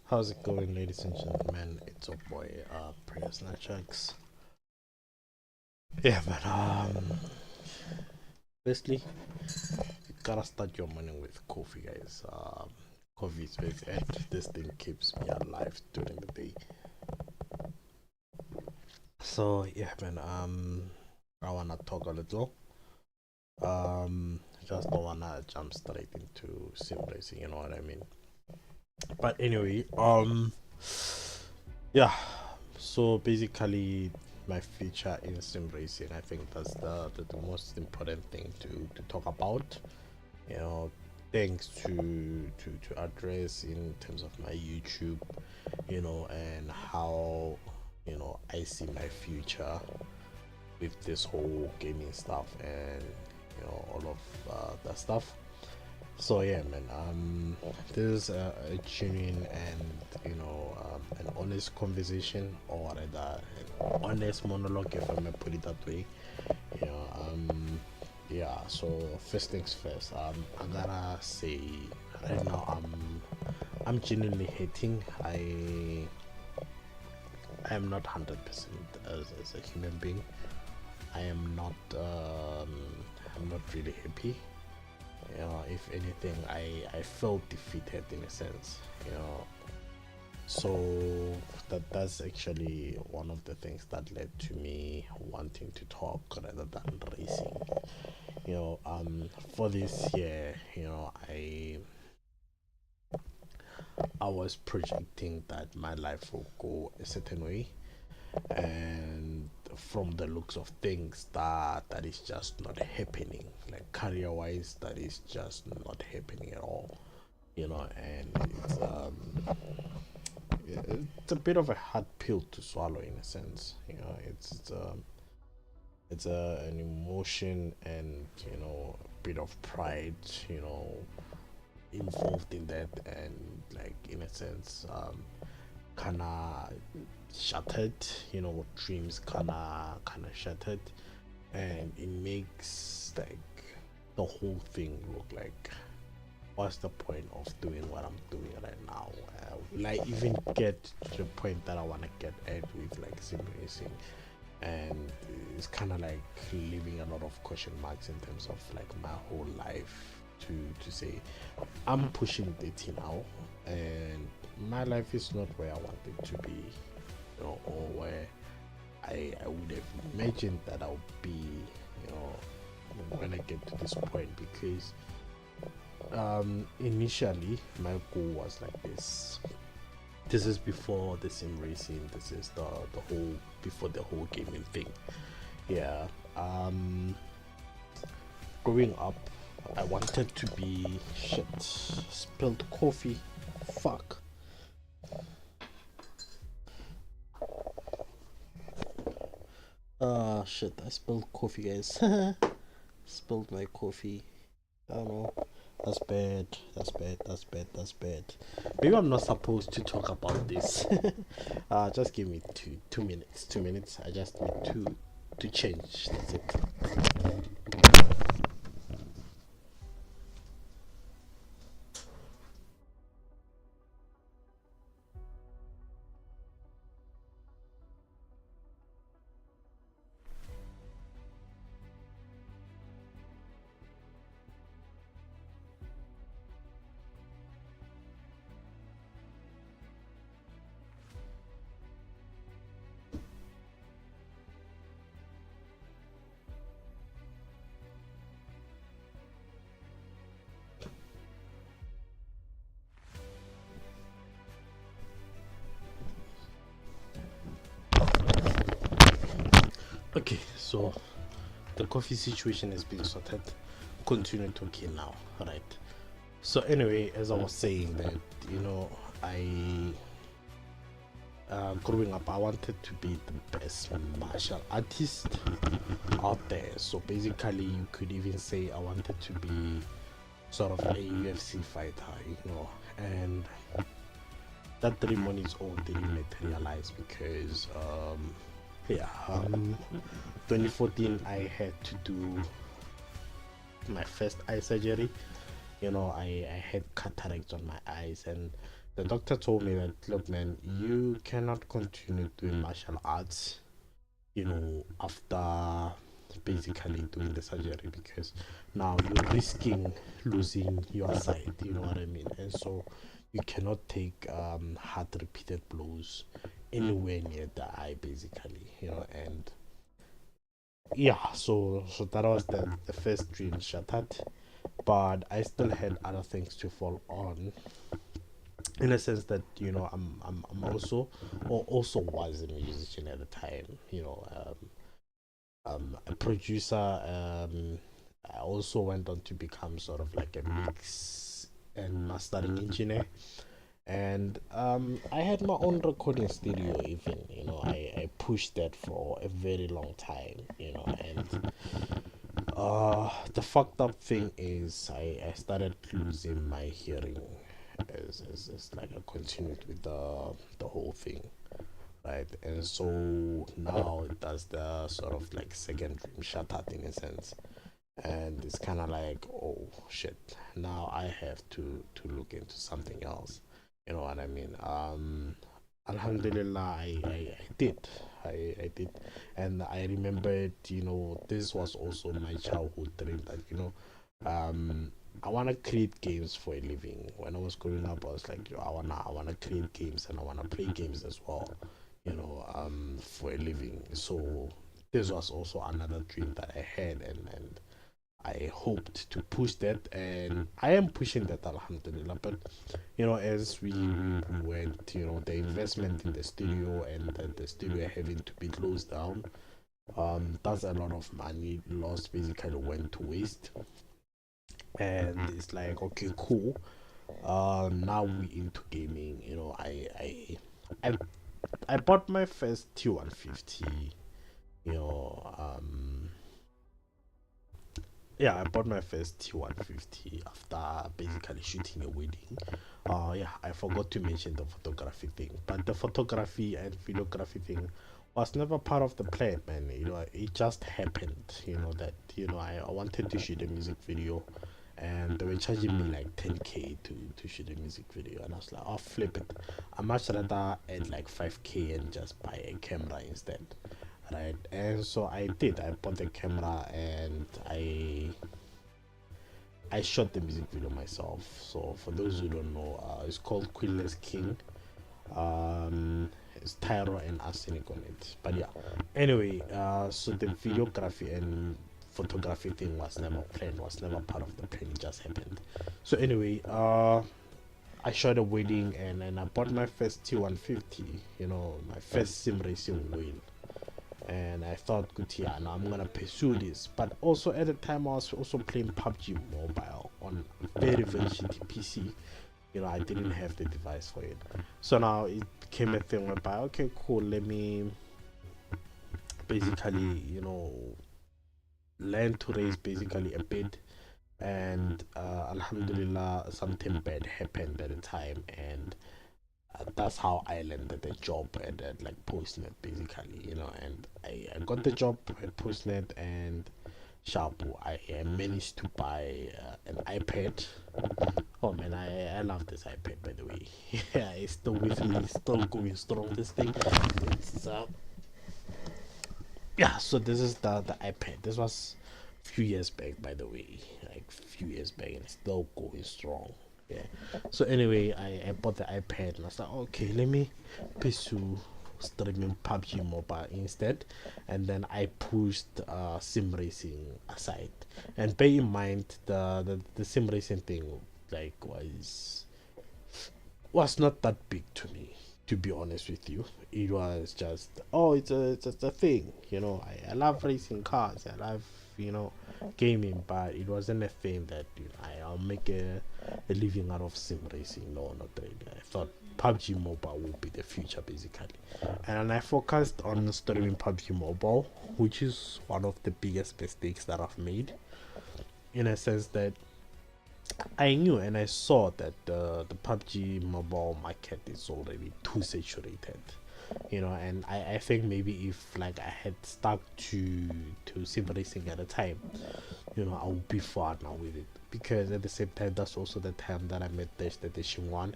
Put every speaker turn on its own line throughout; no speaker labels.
How's it going, ladies and gentlemen? It's your boy, Prayers Nachaks. Yeah, but firstly, you gotta start your morning with coffee, guys. Coffee is very it. This thing keeps me alive during the day. So yeah, man. I wanna talk a little. Just don't wanna jump straight into sim racing. You know what I mean? But anyway, yeah. So basically, my future in sim racing, I think that's the most important thing to talk about. You know, things to address in terms of my YouTube, you know, and how, you know, I see my future with this whole gaming stuff and, you know, all of that stuff. So yeah, man, this is a genuine and, you know, an honest conversation, or rather an honest monologue, if I may put it that way. You know, yeah. So first things first, I gotta say right now, I'm genuinely hating. I am not 100% as a human being. I am not I'm not really happy. You know, if anything, I felt defeated in a sense, you know. So that's actually one of the things that led to me wanting to talk rather than racing. You know, for this year, you know, I was projecting that my life will go a certain way, and from the looks of things, that is just not happening. Like career wise, that is just not happening at all, you know. And it's a bit of a hard pill to swallow in a sense, you know. It's an emotion and, you know, a bit of pride, you know, involved in that, and like in a sense, kind of shattered, you know, dreams kind of shattered, and it makes like the whole thing look like, what's the point of doing what I'm doing right now? Will I even get to the point that I want to get at with like sim racing? And it's kind of like leaving a lot of question marks in terms of like my whole life, to say I'm pushing 30 now, and my life is not where I want it to be, you know, or where I would have imagined that I would be, you know, when I get to this point. Because initially my goal was like this is before the sim racing, this is the whole, before the whole gaming thing. Yeah. Growing up, I wanted to be, shit, spilled coffee, fuck. Shit, I spilled coffee, guys. Spilled my coffee. I don't know. That's bad. That's bad. That's bad. That's bad. Maybe I'm not supposed to talk about this. Just give me 2 minutes. 2 minutes. I just need to change. That's it. Okay, so the coffee situation has been sorted. Continue talking now, right? So anyway, as I was saying, that, you know, growing up, I wanted to be the best martial artist out there. So basically, you could even say I wanted to be sort of a UFC fighter, you know. And that dream on its own didn't materialize because yeah, 2014 I had to do my first eye surgery. You know, I had cataracts on my eyes, and The doctor told me that, look man, you cannot continue doing martial arts, you know, after basically doing the surgery, because now you're risking losing your sight, you know what I mean? And so you cannot take hard repeated blows anywhere near the eye, basically, you know. And yeah, so that was the first dream shattered, but I still had other things to fall on, in a sense that, you know, I'm also, or also was a musician at the time, you know. A producer. I also went on to become sort of like a mix and mastering engineer, and I had my own recording studio. Even, you know, I pushed that for a very long time, you know. And the fucked up thing is I started losing my hearing as like I continued with the whole thing, right? And so now that's the sort of like second dream shattered, in a sense, and it's kind of like, oh shit, now I have to look into something else, you know what I mean? Alhamdulillah, I did. I did. And I remembered, you know, this was also my childhood dream, that, you know, I want to create games for a living. When I was growing up, I was like, yo, I wanna create games, and I want to play games as well, you know, for a living. So this was also another dream that I had, and I hoped to push that, and I am pushing that, alhamdulillah. But you know, as we went, you know, the investment in the studio, and the studio having to be closed down, that's a lot of money lost, basically went to waste. And it's like, okay, cool, now we into gaming, you know. I I bought my first T150, you know. Yeah, I bought my first T150 after basically shooting a wedding. Yeah, I forgot to mention the photography thing, but the photography and videography thing was never part of the plan, man. You know, it just happened, you know, that, you know, I wanted to shoot a music video, and they were charging me like 10k to shoot a music video, and I was like, oh, flip it, I much rather add like 5k and just buy a camera instead, right? And so I did. I bought the camera, and I shot the music video myself. So for those who don't know, it's called Queenless King. It's Tyro and Arsenic on it. But yeah, anyway, so the videography and photography thing was never planned, was never part of the plan. It just happened. So anyway, I shot a wedding, and I bought my first T150. You know, my first sim racing wheel. And I thought, good, yeah, now I'm gonna pursue this. But also at the time, I was also playing PUBG Mobile on very shitty PC. You know, I didn't have the device for it. So now it became a thing whereby, okay, cool, let me basically, you know, learn to race basically a bit. And alhamdulillah, something bad happened at the time, and that's how I landed the job at like Postnet, basically, you know. And I got the job at Postnet, and Shabu, I managed to buy an iPad. Oh man, I love this iPad, by the way. Yeah, it's still with me, still going strong. This thing, it's yeah. So this is the iPad. This was a few years back, by the way, like few years back, and it's still going strong. Yeah. So anyway, I bought the iPad, and I was like, okay, let me pursue streaming PUBG Mobile instead. And then I pushed sim racing aside. And bear in mind, the sim racing thing, like, was not that big to me, to be honest with you. It was just, oh, it's a thing, you know. I love racing cars, I love, you know, gaming, but it wasn't a thing that, you know, I'll make a living out of sim racing. No, not really. I thought PUBG Mobile would be the future, basically, and I focused on streaming PUBG Mobile, which is one of the biggest mistakes that I've made, in a sense that I knew and I saw that the PUBG mobile market is already too saturated, you know. And I think maybe if like I had stuck to sim racing at a time, you know, I would be far now with it, because at the same time, that's also the time that I met Dashthedashingone,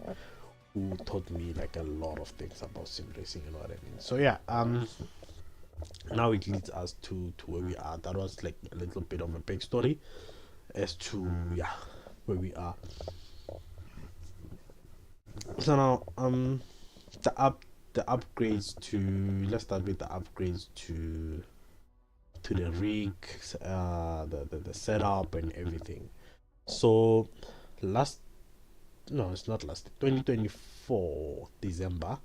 who taught me like a lot of things about sim racing, you know what I mean. So yeah, now it leads us to where we are. That was like a little bit of a backstory as to yeah where we are. So now the upgrades to, let's start with the upgrades to the rig, the setup and everything. So last, no, it's not last, 2024 December,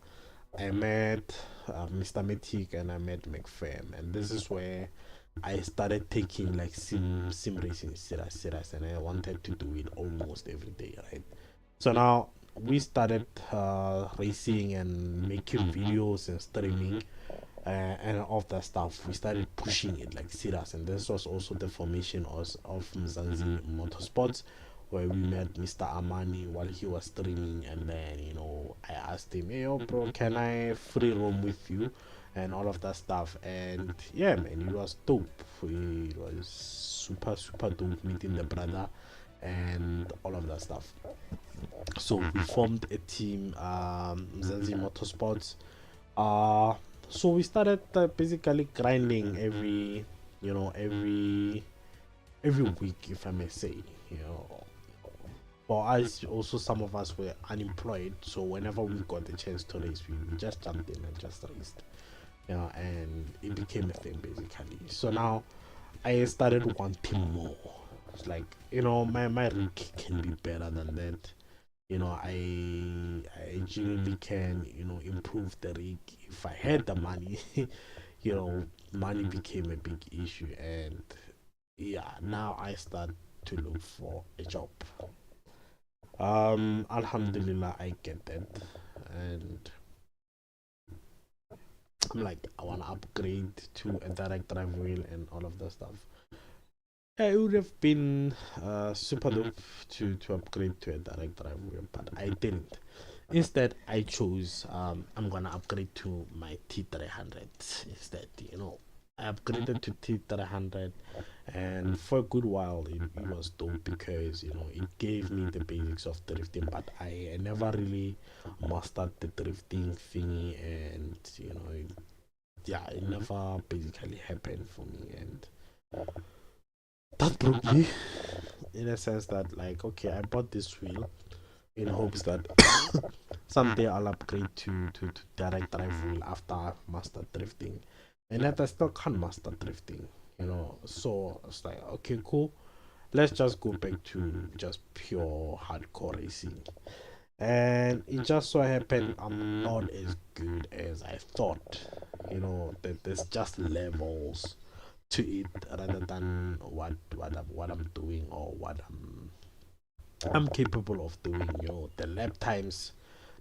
I met Mr. Matic and I met McFam, and this is where I started taking like sim racing serious, and I wanted to do it almost every day, right? So now we started racing and making videos and streaming and all of that stuff. We started pushing it like serious, and this was also the formation of Mzansi Motorsports, where we met Mr. Amani while he was streaming, and then I asked him, "Hey, yo, bro, can I free roam with you?" and all of that stuff. And yeah, man, it was dope. It was super dope meeting the brother and all of that stuff. So we formed a team, Mzansi Motorsports. So we started basically grinding every week, if I may say. you know for us also, some of us were unemployed, so whenever we got the chance to race, we just jumped in and just raced, and it became a thing basically. So now I started wanting more. It's like, my rig can be better than that. I genuinely can, improve the rig if I had the money. Money became a big issue, and yeah, now I start to look for a job. Alhamdulillah, I get that, and I'm like, I want to upgrade to a direct drive wheel and all of that stuff. Yeah, it would have been super dope to upgrade to a direct drive wheel, but I didn't. Instead, I chose, I'm gonna upgrade to my T300 instead. I upgraded to T300, and for a good while it was dope because it gave me the basics of drifting, but I never really mastered the drifting thingy, and yeah, it never basically happened for me, and that broke me in a sense that, like, okay, I bought this wheel in hopes that someday I'll upgrade to direct drive wheel after I've mastered drifting, and yet I still can't master drifting. So it's like, okay, cool, let's just go back to just pure hardcore racing. And it just so happened I'm not as good as I thought. That there's just levels to it rather than what I'm doing, or what I'm capable of doing. The lap times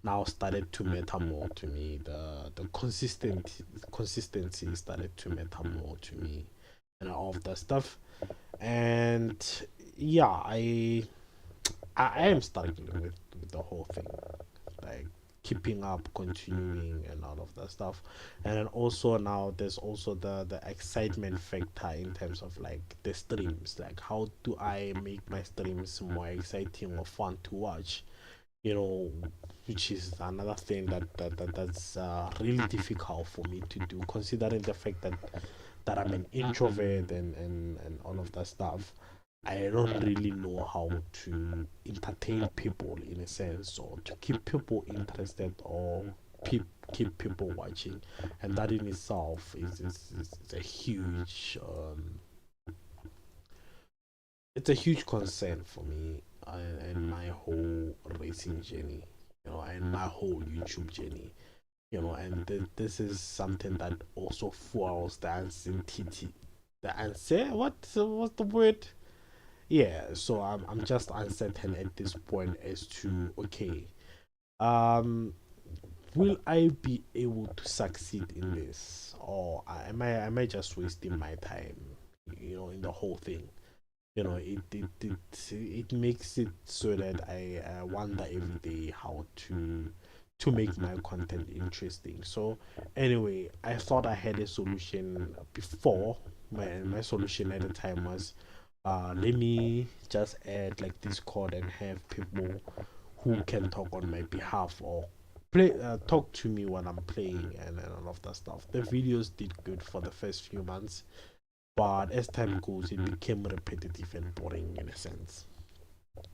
now started to matter more to me. The consistency started to matter more to me, and all of that stuff. And yeah, I am struggling with the whole thing, like keeping up, continuing, and all of that stuff. And then also now there's also the excitement factor in terms of like the streams. Like, how do I make my streams more exciting or fun to watch? You know, which is another thing that's really difficult for me to do, considering the fact that I'm an introvert and all of that stuff. I don't really know how to entertain people in a sense, or to keep people interested, or keep people watching, and that in itself is a huge it's a huge concern for me, and my whole racing journey, and my whole YouTube journey, and this is something that also fuels the uncertainty, the answer. What's the word? Yeah, so I'm just uncertain at this point as to, okay, um will I be able to succeed in this, or am I just wasting my time, in the whole thing. It makes it so that I wonder every day how to make my content interesting. So anyway, I thought I had a solution before. My solution at the time was, let me just add like Discord and have people who can talk on my behalf or play talk to me when I'm playing and all of that stuff. The videos did good for the first few months, but as time goes, it became repetitive and boring in a sense.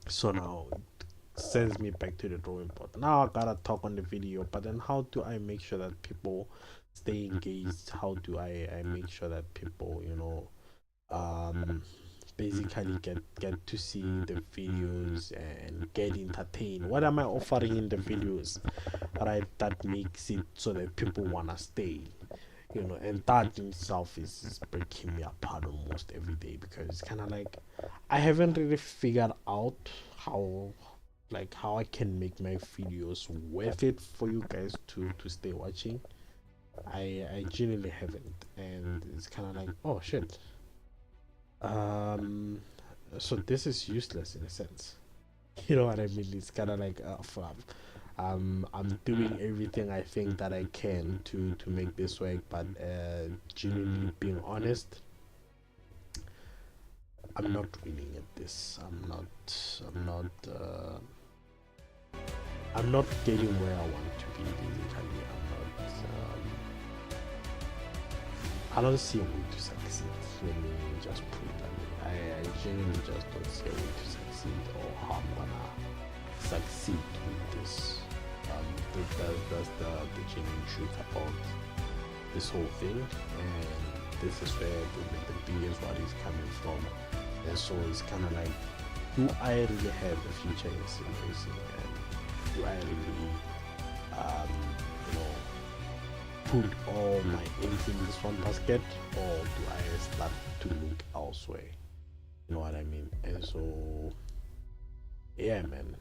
So now it sends me back to the drawing board. Now I gotta talk on the video, but then how do I make sure that people stay engaged? How do I make sure that people, basically get to see the videos and get entertained? What am I offering in the videos, right, that makes it so that people wanna stay? And that in itself is breaking me apart almost every day, because it's kind of like I haven't really figured out how I can make my videos worth it for you guys to stay watching. I genuinely haven't, and it's kind of like, oh shit, so this is useless in a sense. You know what I mean? It's kind of like, I'm doing everything I think that I can to make this work, but genuinely being honest, I'm not winning at this. I'm not getting where I want to be. Basically, I don't see a way to succeed. Let me just put it that way. I genuinely just don't see a way to succeed, or how I'm gonna succeed with this. That's the genuine truth about this whole thing, and this is where the biggest what is coming from. And so it's kind of like, do I really have a future in sim racing, and do I really put all my eggs in this one basket, or do I start to look elsewhere? You know what I mean? And so yeah, man.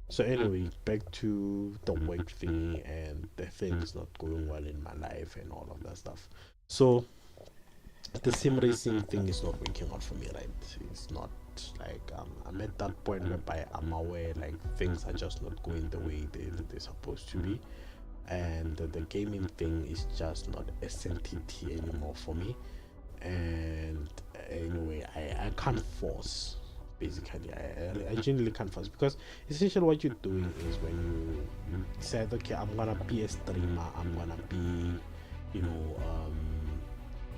So anyway, back to the work thing and the things not going well in my life and all of that stuff. So the sim racing thing is not working out for me, right? It's not like I'm at that point whereby I'm aware like things are just not going the way they're supposed to be, and the gaming thing is just not a entity anymore for me. And anyway, I can't force. Basically, I genuinely can't force, because essentially what you're doing is when you decide, okay, I'm gonna be a streamer, I'm gonna be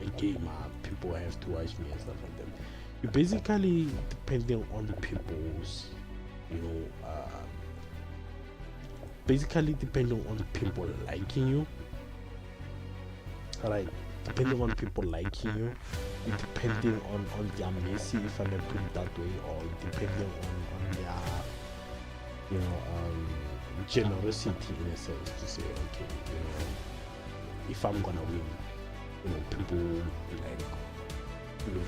a gamer, people have to watch me and stuff like that. You're basically depending on people's basically depending on people liking you, right? Depending on people liking you, depending on their mercy, if I may put it that way, or depending on their generosity, in a sense, to say, okay, if I'm gonna win, people like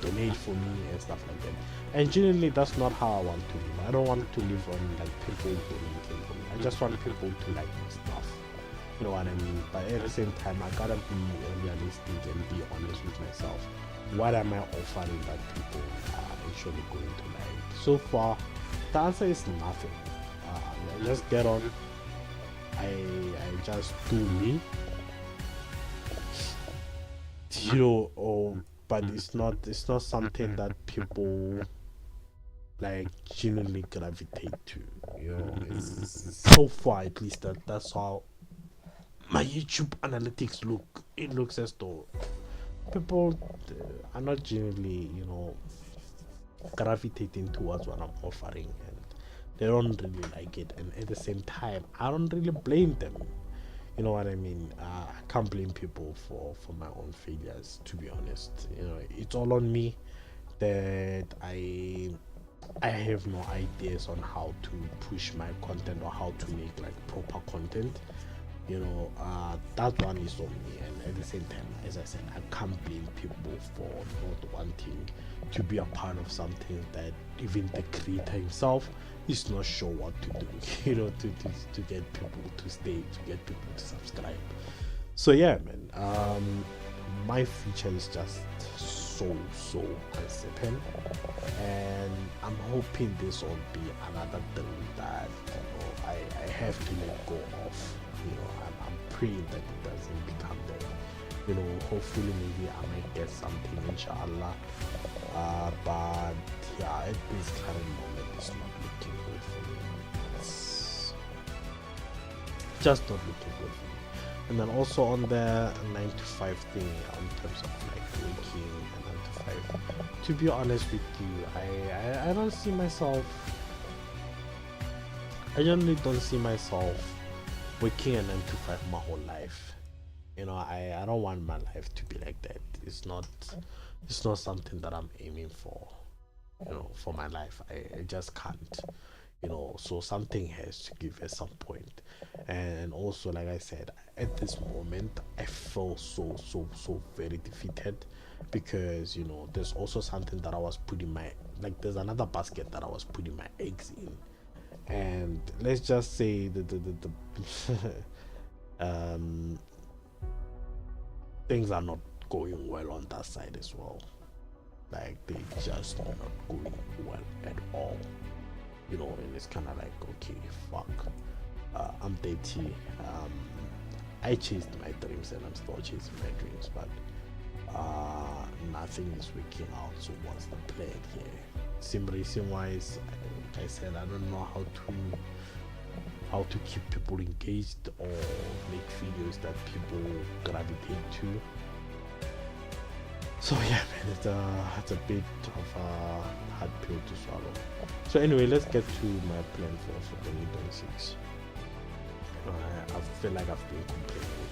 donate for me and stuff like that. And generally, that's not how I want to live. I don't want to live on like people donating for me. I just want people to like my stuff. You know what I mean? But at the same time, I gotta be realistic and be honest with myself. What am I offering that people are actually going to like? So far, the answer is nothing. I just get on. I just do me. But it's not something that people like genuinely gravitate to. It's, so far at least, that's how my YouTube analytics look. It looks as though people are not genuinely gravitating towards what I'm offering, and they don't really like it. And at the same time, I don't really blame them. You know what I mean? I can't blame people for my own failures, to be honest. It's all on me that I have no ideas on how to push my content or how to make like proper content. That one is on me. And at the same time, as I said, I can't blame people for not wanting to be a part of something that even the creator himself is not sure what to do, to get people to stay, to get people to subscribe. So yeah, man, my future is just so uncertain, and I'm hoping this will be another thing that I have to let go of. I'm praying that it doesn't become that. Hopefully maybe I might get something, inshallah. But yeah, at this current moment, it's not looking good for me. just not looking good for me. And then also on the 9 to 5 thing, in terms of like waking and 9 to 5, to be honest with you, I don't see myself, I generally don't see myself waking a 9 to 5 my whole life. You know, I don't want my life to be like that. It's not something that I'm aiming for, you know, for my life. I just can't, you know, so something has to give at some point. And also, like I said, at this moment I feel so very defeated, because you know there's also something that I was putting my, like, there's another basket that I was putting my eggs in, and let's just say the things are not going well on that side as well. Like, they just not going well at all, you know. And it's kind of like, okay, fuck, I'm 30, I chased my dreams and I'm still chasing my dreams, but nothing is working out. So what's the plan here? Sim racing wise, like I said, I don't know how to keep people engaged or make videos that people gravitate to. So yeah, man, it's a bit of a hard pill to swallow. So anyway, let's get to my plan for 2026. I feel like I've been complaining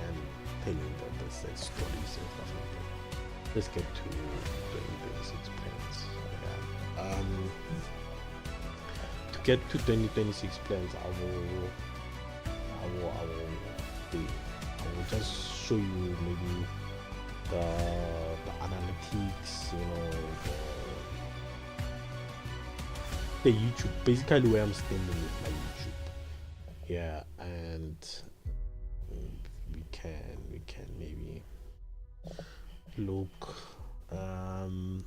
and telling the sad stories and stuff like that. Let's get to 2026 plans. Yeah. To get to 2026 plans, I will just show you maybe the analytics, you know, the YouTube, basically where I'm standing with my YouTube. Yeah, and we can maybe look, and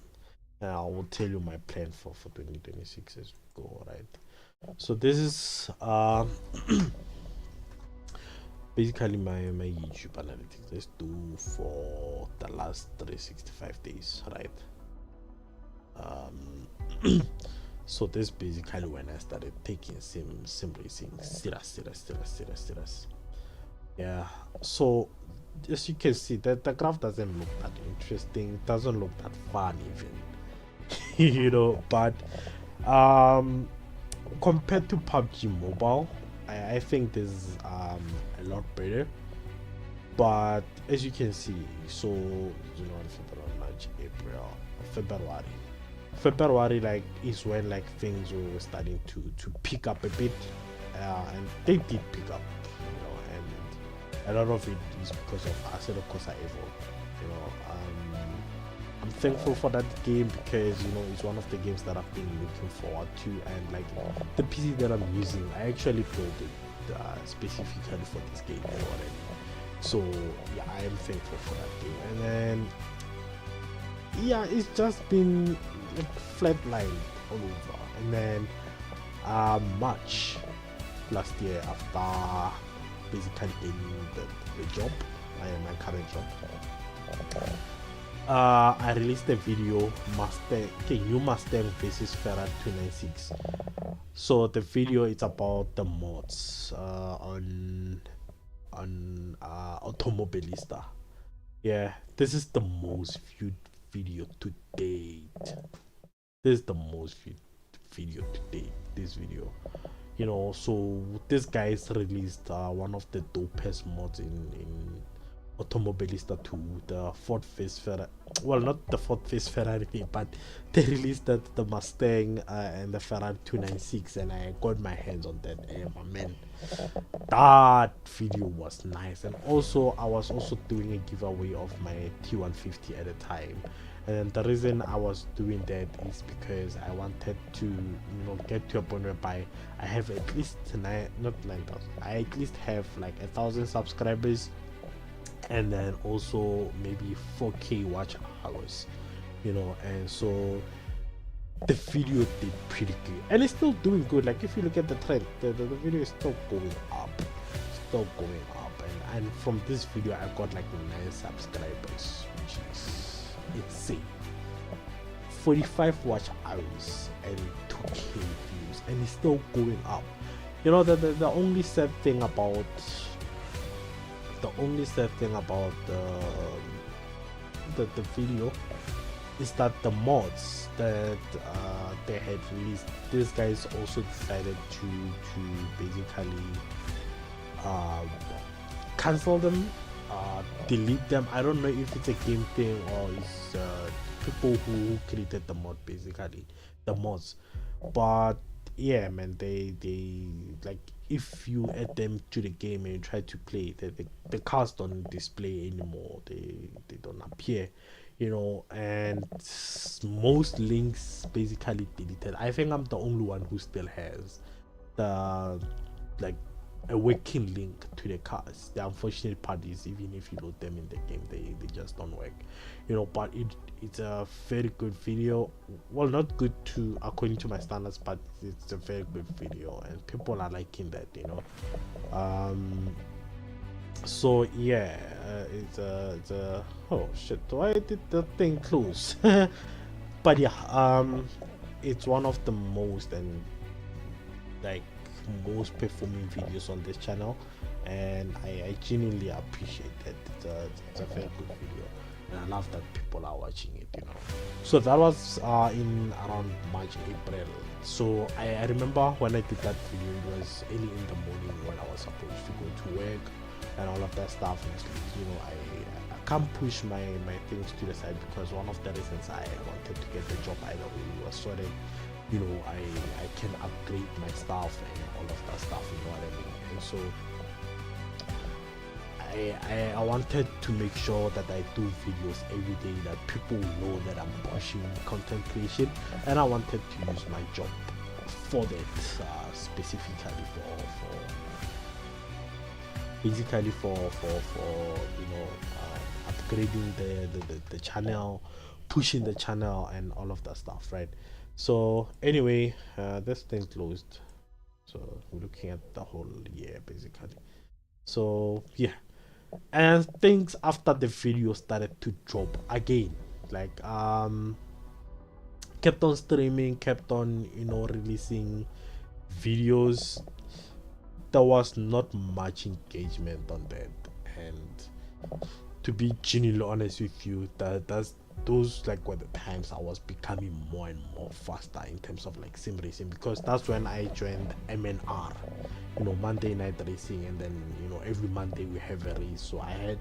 I will tell you my plan for 2026 as we go. Right, so this is basically my YouTube analytics. Let's do for the last 365 days, right? So this is basically when I started taking sim racing serious. Yeah, so as you can see, that the graph doesn't look that interesting, it doesn't look that fun even you know, but compared to PUBG Mobile, I think this is a lot better. But as you can see, so January, February, March, April, February like is when like things were starting to pick up a bit, and they did pick up, you know, and a lot of it is because of Arsenal Cosa Evo, you know. I'm thankful for that game because, you know, it's one of the games that I've been looking forward to, and like the PC that I'm using, I actually built it specifically for this game already. So yeah, I am thankful for that game. And then yeah, it's just been like flatlined all over. And then March last year, after basically ending the job, my current job, I released a video, new Mustang versus Ferrari 296. So the video is about the mods on Automobilista. Yeah, this is the most viewed video to date. This is the most viewed video to date. This video, you know. So this guy's released one of the dopest mods in Automobilista 2, the Ford Face Ferrari. Well, not the Ford Face Ferrari, but they released the Mustang and the Ferrari 296, and I got my hands on that. Man, that video was nice. And also, I was also doing a giveaway of my T150 at a time. And the reason I was doing that is because I wanted to, you know, get to a point whereby I have at least not 9,000. I at least have like 1,000 subscribers, and then also maybe 4K watch hours, you know. And so the video did pretty good, and it's still doing good. Like, if you look at the trend, the video is still going up, and from this video I got like 9 subscribers, which is insane. 45 watch hours and 2K views, and it's still going up. You know, the only sad thing about the video is that the mods that they had released, these guys also decided to basically cancel them, delete them. I don't know if it's a game thing or it's people who created the mod, basically the mods. But yeah, man, they like, if you add them to the game and you try to play, the cars don't display anymore. They don't appear, you know, and most links basically deleted. I think I'm the only one who still has the, like, a working link to the cars. The unfortunate part is, even if you load them in the game, they just don't work, you know. But it's a very good video. Well, not good to according to my standards, but it's a very good video and people are liking that, you know. So yeah, it's a oh shit, why did the thing close? But yeah, it's one of the most and like most performing videos on this channel, and I genuinely appreciate that. It's a very good video, and I love that people are watching it, you know. So that was in around March, April. So I remember when I did that video, it was early in the morning when I was supposed to go to work and all of that stuff, and you know, I can't push my things to the side, because one of the reasons I wanted to get the job either way was so that, you know, I can upgrade my stuff and all of that stuff, you know what I mean. And so I wanted to make sure that I do videos every day, that people know that I'm pushing content creation, and I wanted to use my job for that, specifically for basically for you know, upgrading the channel, pushing the channel and all of that stuff, right? So anyway, this thing closed, so we're looking at the whole year basically. So yeah, and things after the video started to drop again, like kept on streaming, kept on, you know, releasing videos. There was not much engagement on that, and to be genuinely honest with you, those like were the times I was becoming more and more faster in terms of like sim racing, because that's when I joined MNR, you know, Monday Night Racing, and then, you know, every Monday we have a race. So I had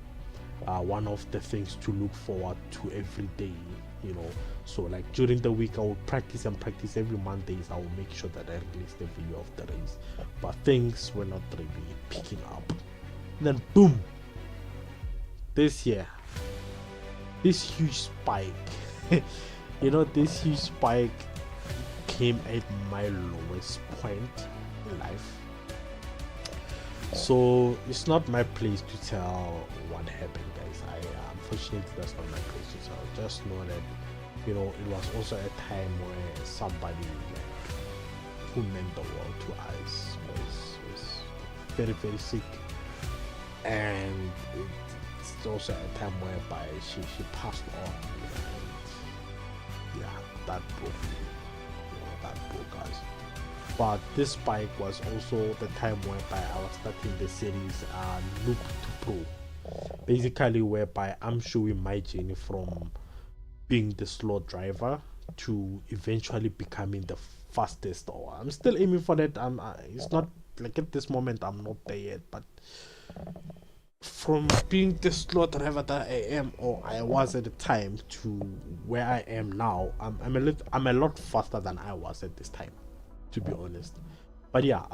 one of the things to look forward to every day, you know. So like during the week I would practice and practice. Every Mondays I will make sure that I release the video of the race, but things were not really picking up. And then boom, this year, this huge spike you know, this huge spike came at my lowest point in life. So it's not my place to tell what happened, guys. Unfortunately, that's not my place to tell. Just know that, you know, it was also a time where somebody like who meant the world to us was very, very sick, and it's also a time whereby she passed on, you know, and yeah, that broke me, you know, that broke us. But this spike was also the time whereby I was starting the series Loop to Pro, basically whereby I'm showing my journey from being the slow driver to eventually becoming the fastest. Or I'm still aiming for that. It's not like at this moment I'm not there yet, but from being the slow driver that I am, or I was at the time, to where I am now, I'm a lot faster than I was at this time, to be honest. But yeah,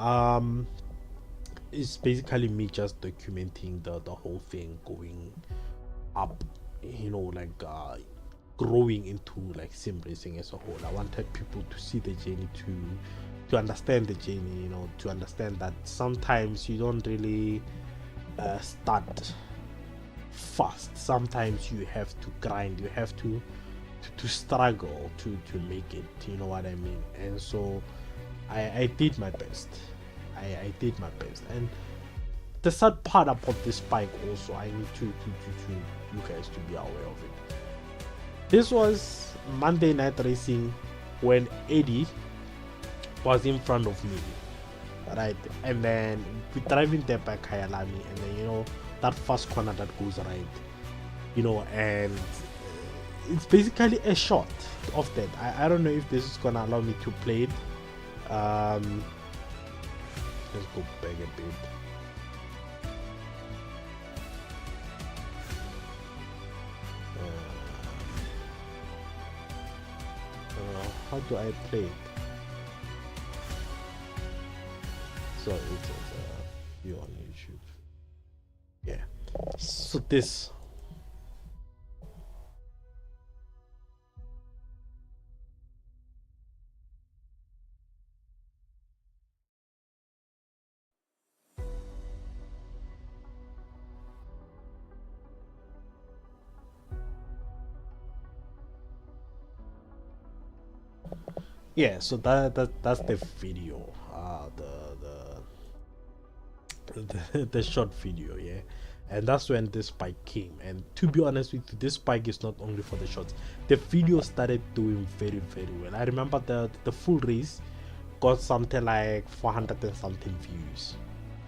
it's basically me just documenting the whole thing going up, you know, like growing into like sim racing as a whole. I wanted people to see the journey, to understand the journey, you know, to understand that sometimes you don't really start fast. Sometimes you have to grind, you have to struggle to make it, you know what I mean. And so I did my best. I did my best. And the sad part about this spike also, I need to you guys to be aware of it. This was Monday Night Racing when Eddie was in front of me. right? And then we driving there by Kyalami, and then that first corner that goes right, and it's basically a shot of that. I don't know if this is gonna allow me to play it. Let's go back a bit. How do I play it? So it's a view on YouTube. Yeah. So this. Yeah, so that's the video, the short video, yeah, and that's when this spike came. And to be honest with you, this spike is not only for the shots. The video started doing very well. I remember the full race got something like 400 and something views,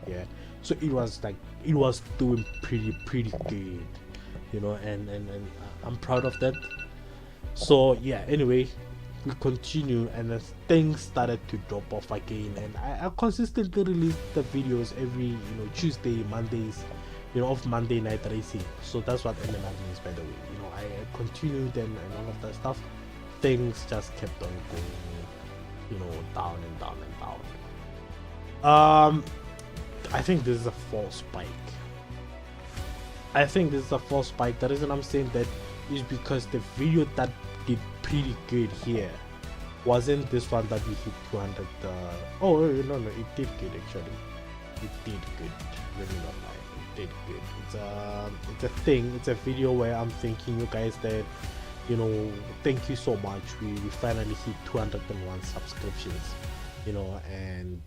yeah. So it was doing pretty good, and I'm proud of that. So yeah, anyway, we continue, and then things started to drop off again, and I consistently release the videos every Tuesday, Mondays, of Monday night racing. So that's what MMR means, by the way. I continued and all of that stuff. Things just kept on going, down and down and down. I think this is a false spike. The reason I'm saying that is because the video that did pretty good here wasn't this one that we hit 200. Oh no, it did good actually. It did good. Let me not lie. It did good. It's a thing. It's a video where I'm thanking you guys that thank you so much. We finally hit 201 subscriptions. And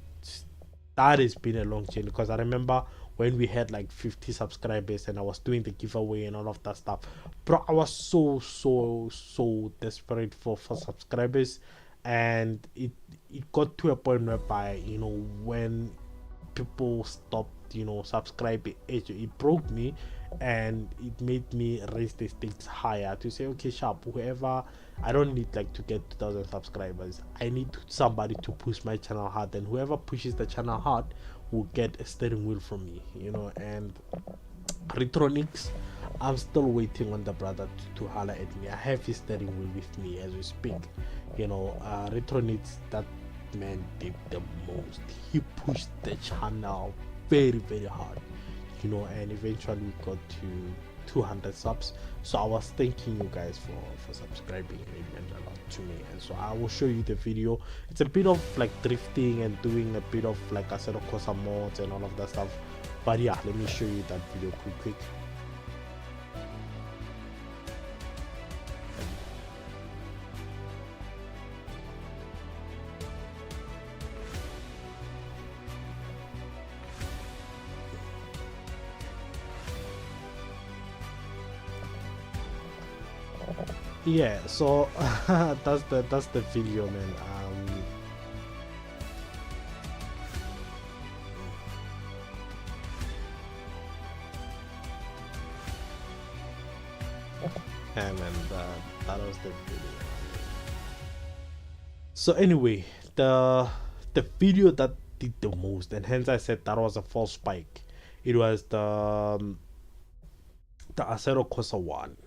that has been a long journey, because I remember when we had like 50 subscribers and I was doing the giveaway and all of that stuff, bro. I was so desperate for subscribers, and it got to a point whereby when people stopped subscribing, it broke me, and it made me raise the stakes higher to say, okay, sharp, whoever, I don't need like to get 2,000 subscribers. I need somebody to push my channel hard, and whoever pushes the channel hard will get a steering wheel from me, and Retronics, I'm still waiting on the brother to holler at me. I have his steering wheel with me as we speak. Retronics, that man did the most. He pushed the channel very hard, and eventually we got to 200 subs. So I was thanking you guys for subscribing. It meant a lot to me, and so I will show you the video. It's a bit of like drifting and doing a bit of like Assetto Corsa mods and all of that stuff, but yeah, let me show you that video quick. Yeah, so that's the video, man. And that was the video. So anyway, the video that did the most, and hence I said that was a false spike, it was the Assetto Corsa one.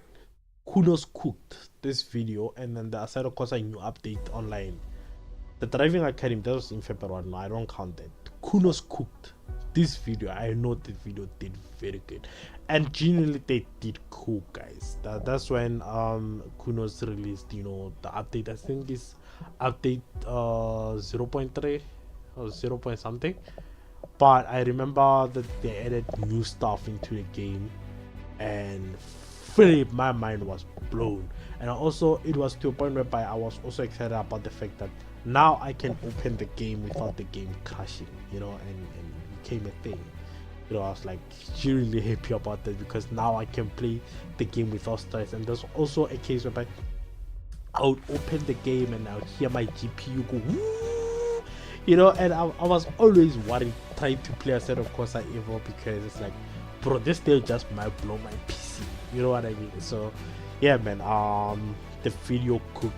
Kunos cooked this video, and then the Assetto Corsa new update online. The driving academy, that was in February. No, I don't count that. Kunos cooked this video. I know this video did very good, and genuinely they did cool, guys. That's when Kunos released the update. I think is update 0.3 or 0 point something, but I remember that they added new stuff into the game, and my mind was blown. And also it was to a point whereby I was also excited about the fact that now I can open the game without the game crashing, and became a thing. I was like really happy about that, because now I can play the game without stress. And there's also a case whereby I would open the game and I would hear my GPU go woo, you know, and I was always worried trying to play a set of Corsa Evo because it's like, bro, this thing just might blow my PC. You know what I mean? So, yeah, man. The video cooked,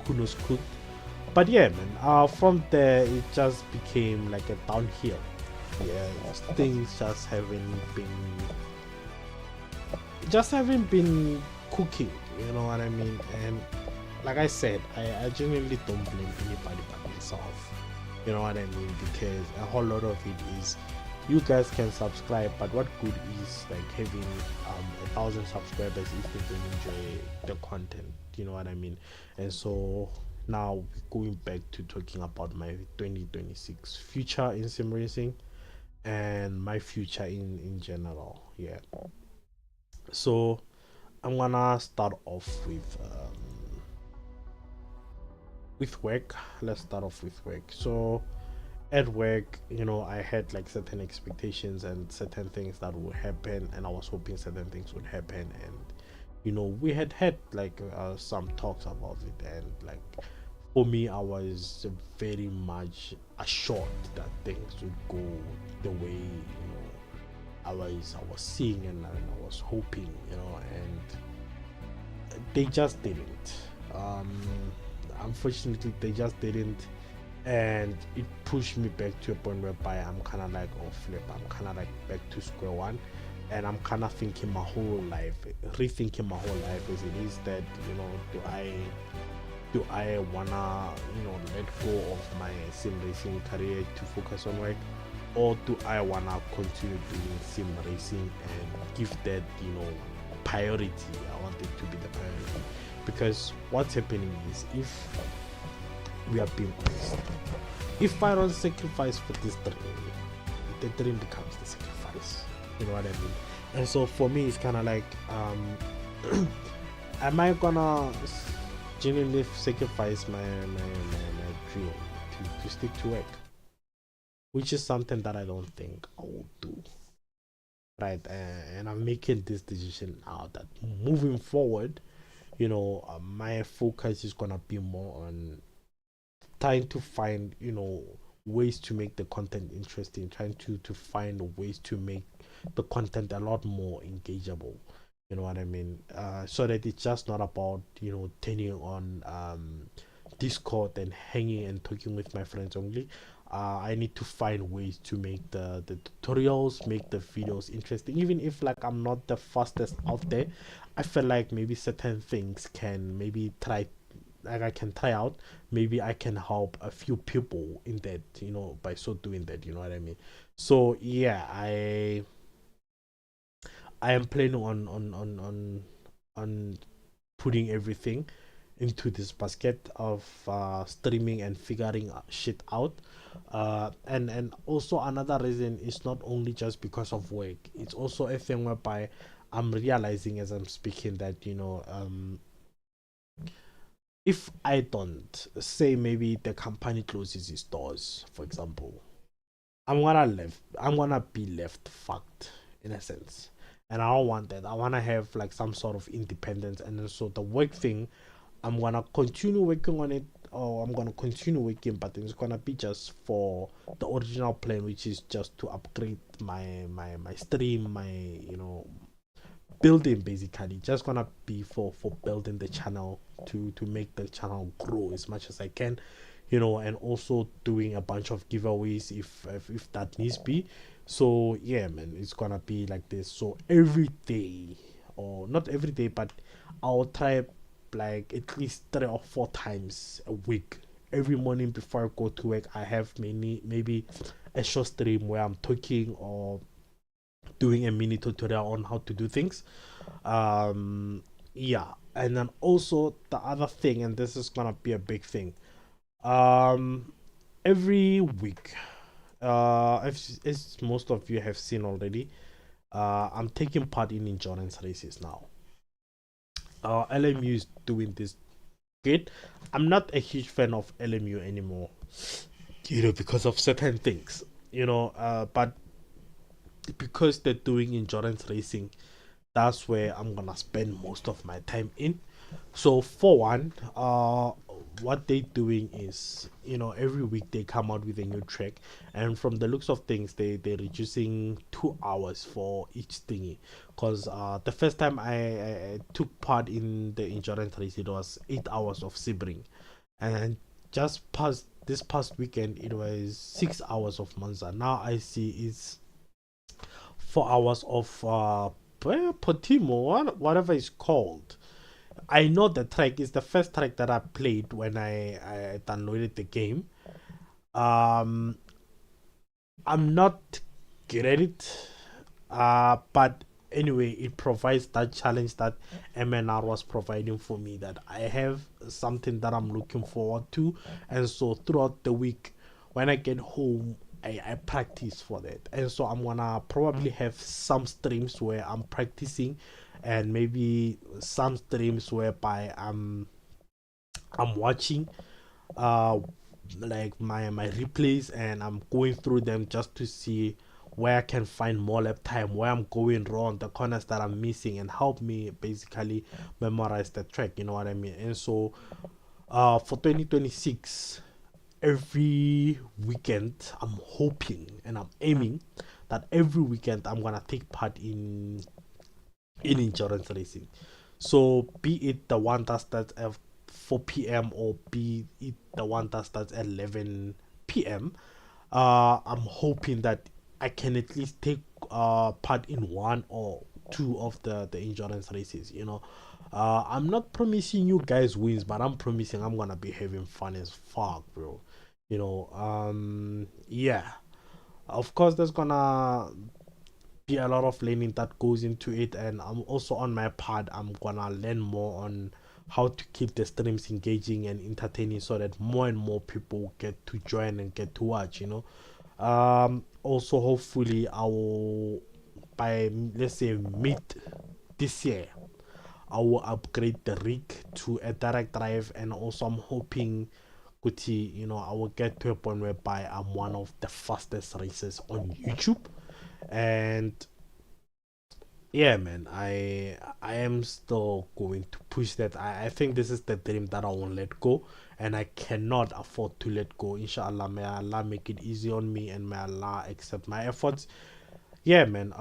Kunos cooked, but yeah, man. From there it just became like a downhill. Yeah, things just haven't been cooking. You know what I mean? And like I said, I genuinely don't blame anybody but myself. You know what I mean? Because a whole lot of it is you guys can subscribe, but what good is like having 1,000 subscribers if they don't enjoy the content? You know what I mean? And so now going back to talking about my 2026 future in sim racing and my future in general. Yeah. So I'm gonna start off with work. Let's start off with work. So at work, you know, I had like certain expectations and certain things that would happen, and I was hoping certain things would happen. And you know, we had like some talks about it, and like for me, I was very much assured that things would go the way, you know, I was seeing and I was hoping, you know, and they just didn't. um Unfortunately, they just didn't, and it pushed me back to a point whereby I'm kind of like, oh flip, I'm kind of like back to square one, and I'm kind of thinking my whole life, rethinking my whole life as it is that, you know, do I wanna, you know, let go of my sim racing career to focus on work, or do I wanna continue doing sim racing and give that, you know, priority? I want it to be the priority, because what's happening is, if we are being honest, if I don't sacrifice for this dream, the dream becomes the sacrifice. You know what I mean? And so for me, it's kind of like, am I gonna genuinely sacrifice my dream to stick to work? Which is something that I don't think I will do. Right, and I'm making this decision now that moving forward, you know, my focus is gonna be more on trying to find, you know, ways to make the content interesting, trying to find ways to make the content a lot more engageable. You know what I mean? So that it's just not about, you know, turning on Discord and hanging and talking with my friends only. I need to find ways to make the tutorials, make the videos interesting. Even if like I'm not the fastest out there, I feel like maybe certain things can maybe try, like I can try out. Maybe I can help a few people in that, you know, by so doing that. You know what I mean? So yeah, I am planning on putting everything into this basket of streaming and figuring shit out. And also another reason is not only just because of work. It's also a thing whereby I'm realizing as I'm speaking that, you know, if I don't, say maybe the company closes its doors, for example, I'm gonna be left fucked in a sense. And I don't want that. I wanna have like some sort of independence, and then so the work thing, I'm gonna continue working on it, or I'm gonna continue working, but it's gonna be just for the original plan, which is just to upgrade my stream, my, you know, building, basically just gonna be for building the channel, to make the channel grow as much as I can, you know, and also doing a bunch of giveaways if that needs be. So yeah, man, it's gonna be like this. So every day, or not every day, but I'll try like at least 3 or 4 times a week. Every morning before I go to work, I have maybe a short stream where I'm talking or doing a mini tutorial on how to do things. Yeah, and then also the other thing, and this is gonna be a big thing, um every week, as most of you have seen already, I'm taking part in endurance races now. LMU is doing this great. I'm not a huge fan of LMU anymore, you know, because of certain things, you know, but because they're doing endurance racing, that's where I'm gonna spend most of my time in. So for one, what they're doing is, every week they come out with a new track, and from the looks of things, they're reducing 2 hours for each thingy. Because the first time I took part in the endurance race, it was 8 hours of Sebring, and just past this past weekend it was 6 hours of Monza. Now I see it's 4 hours of Potimo, whatever it's called. I know the track is the first track that I played when I downloaded the game. Um, I'm not good at it, but anyway, it provides that challenge that MNR was providing for me. That I have something that I'm looking forward to, and so throughout the week, when I get home, I practice for that. And so I'm gonna probably have some streams where I'm practicing, and maybe some streams whereby I'm watching uh like my replays, and I'm going through them just to see where I can find more lap time, where I'm going wrong, the corners that I'm missing, and help me basically memorize the track. You know what I mean? And so for 2026, every weekend I'm hoping and I'm aiming that every weekend I'm gonna take part in endurance racing. So be it the one that starts at 4 p.m. or be it the one that starts at 11 p.m. I'm hoping that I can at least take part in one or two of the endurance races. I'm not promising you guys wins, but I'm promising I'm gonna be having fun as fuck, bro. Yeah. Of course, there's gonna be a lot of learning that goes into it, and I'm also on my part, I'm gonna learn more on how to keep the streams engaging and entertaining so that more and more people get to join and get to watch. Also, hopefully I will, by let's say mid this year, I will upgrade the rig to a direct drive, and also I'm hoping Kuti, I will get to a point whereby I'm one of the fastest racers on YouTube. And yeah, man, I am still going to push that. I think this is the dream that I won't let go, and I cannot afford to let go. Inshallah, may Allah make it easy on me, and may Allah accept my efforts. Yeah, man.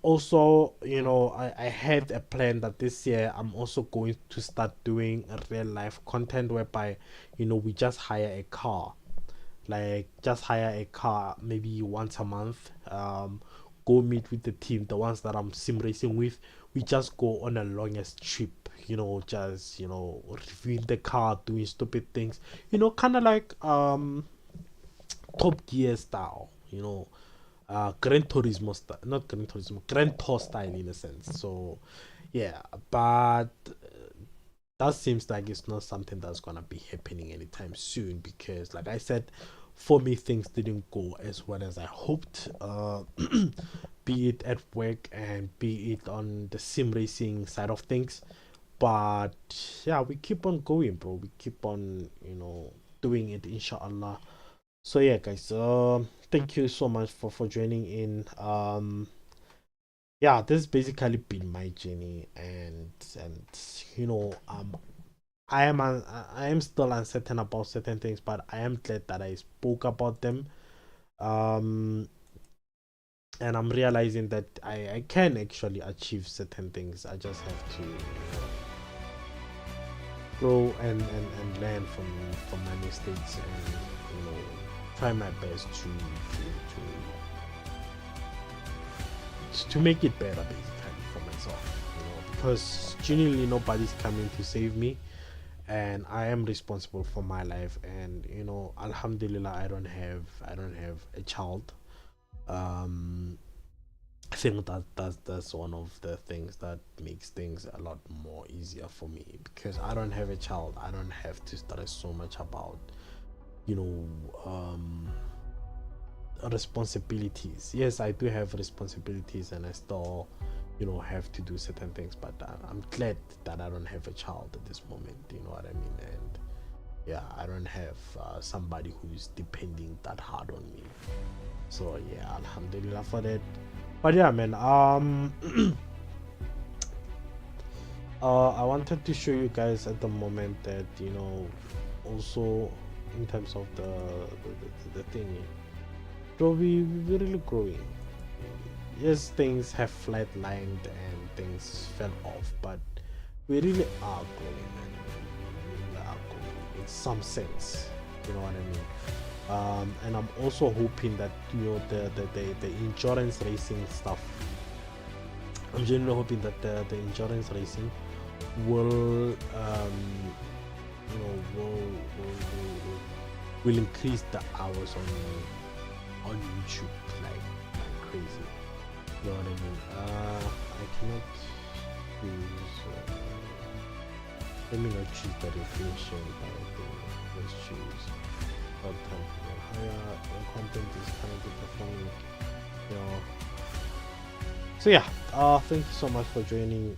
Also, I had a plan that this year I'm also going to start doing a real life content whereby, we just hire a car, like just hire a car maybe once a month. Go meet with the team, the ones that I'm sim racing with. We just go on a longest trip, just reviewing the car, doing stupid things, kind of like Top Gear style, Gran Turismo style, not Gran Turismo, Gran Tour style in a sense. So yeah, but that seems like it's not something that's gonna be happening anytime soon, because like I said, for me things didn't go as well as I hoped. Be it at work and be it on the sim racing side of things. But yeah, we keep on going, bro. We keep on, doing it, inshallah. So yeah, guys, thank you so much for joining in. Yeah, this has basically been my journey, and I am still uncertain about certain things, but I am glad that I spoke about them. Um, and I'm realizing that I can actually achieve certain things. I just have to grow and learn from my mistakes, and try my best to make it better, basically, for myself. Because genuinely nobody's coming to save me, and I am responsible for my life. And alhamdulillah, I don't have a child. I think that's one of the things that makes things a lot more easier for me, because I don't have a child. I don't have to stress so much about responsibilities. Yes, I do have responsibilities, and I still have to do certain things, but I'm glad that I don't have a child at this moment. You know what I mean? And yeah, I don't have somebody who's depending that hard on me. So yeah, alhamdulillah for that. But yeah, man, I wanted to show you guys at the moment that, you know, also in terms of the thing, so we're really growing. Yes, things have flatlined and things fell off, but we really are growing, man. We really are growing in some sense, you know what I mean. And I'm also hoping that, you know, the endurance racing stuff, I'm generally hoping that the endurance racing will you know will increase the hours on YouTube like crazy. You know what I mean? I cannot choose. Let me not choose the definition. Let's choose higher content is currently performing. You know. So yeah, thank you so much for joining.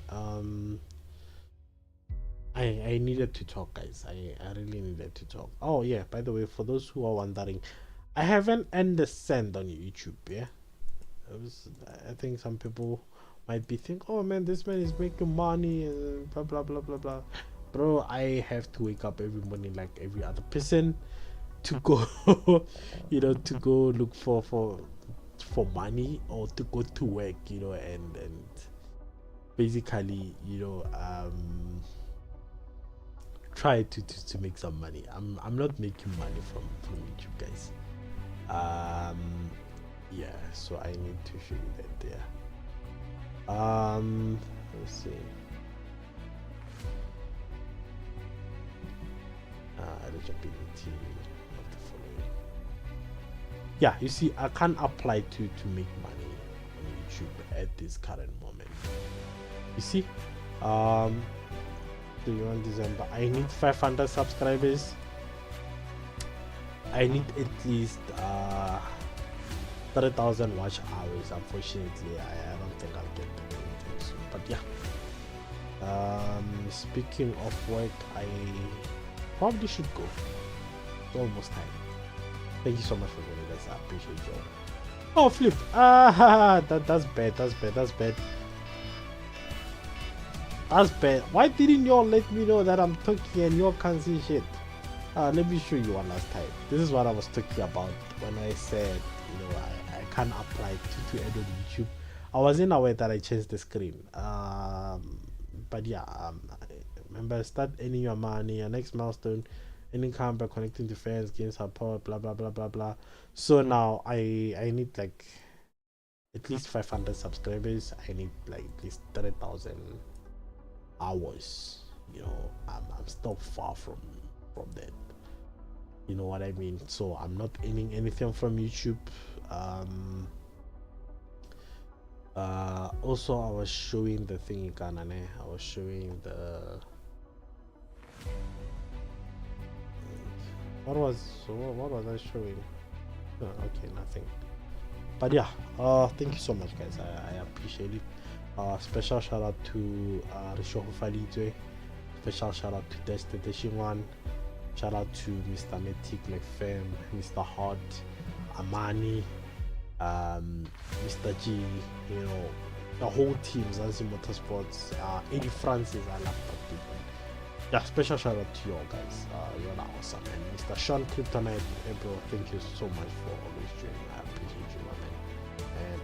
I needed to talk, guys. I really needed to talk. Oh yeah, by the way, for those who are wondering, I haven't earned a cent on YouTube. Yeah, I think some people might be thinking, oh man, this man is making money and blah blah blah blah blah. Bro, I have to wake up every morning like every other person to go you know, to go look for money, or to go to work, you know, and basically, you know, try to make some money. I'm not making money from YouTube, guys. Yeah, so I need to show you that there. Let's see. Eligibility of the following. Yeah, you see, I can't apply to make money on YouTube at this current moment. You see, 31 December, I need 500 subscribers. I need at least 30,000 watch hours. Unfortunately, I don't think I'll get to anything soon. But yeah, speaking of work, I probably should go. It's almost time. Thank you so much for joining, guys. I appreciate you all. Oh, flip. That's bad. That's bad. Why didn't y'all let me know that I'm talking and y'all can't see shit? Let me show you one last time. This is what I was talking about when I said, you know, I can't apply to edit on YouTube. I wasn't aware that I changed the screen. But yeah, remember, start earning your money. Your next milestone, earning income by connecting to fans, game support, blah blah blah blah blah. So now I need like at least 500 subscribers. I need like at least 30,000 hours. You know, I'm still far from that. You know what I mean? So I'm not earning anything from YouTube. Also, I was showing the thing again. I was showing the what was I showing? Oh, okay, nothing. But yeah, thank you so much, guys. I appreciate it. Special shout out to Reshe13. Special shout out to Dashthedashingone. Shout out to Mr. Metic McFam, Mr. Hot, Amani, Mr. G, you know, the whole team, Zanzi Motorsports, Eddie Francis, I love that people. Yeah, special shout out to you all, guys. You're awesome. And Mr. Sean Kryptonite, bro, thank you so much for always joining. I appreciate you, my man. And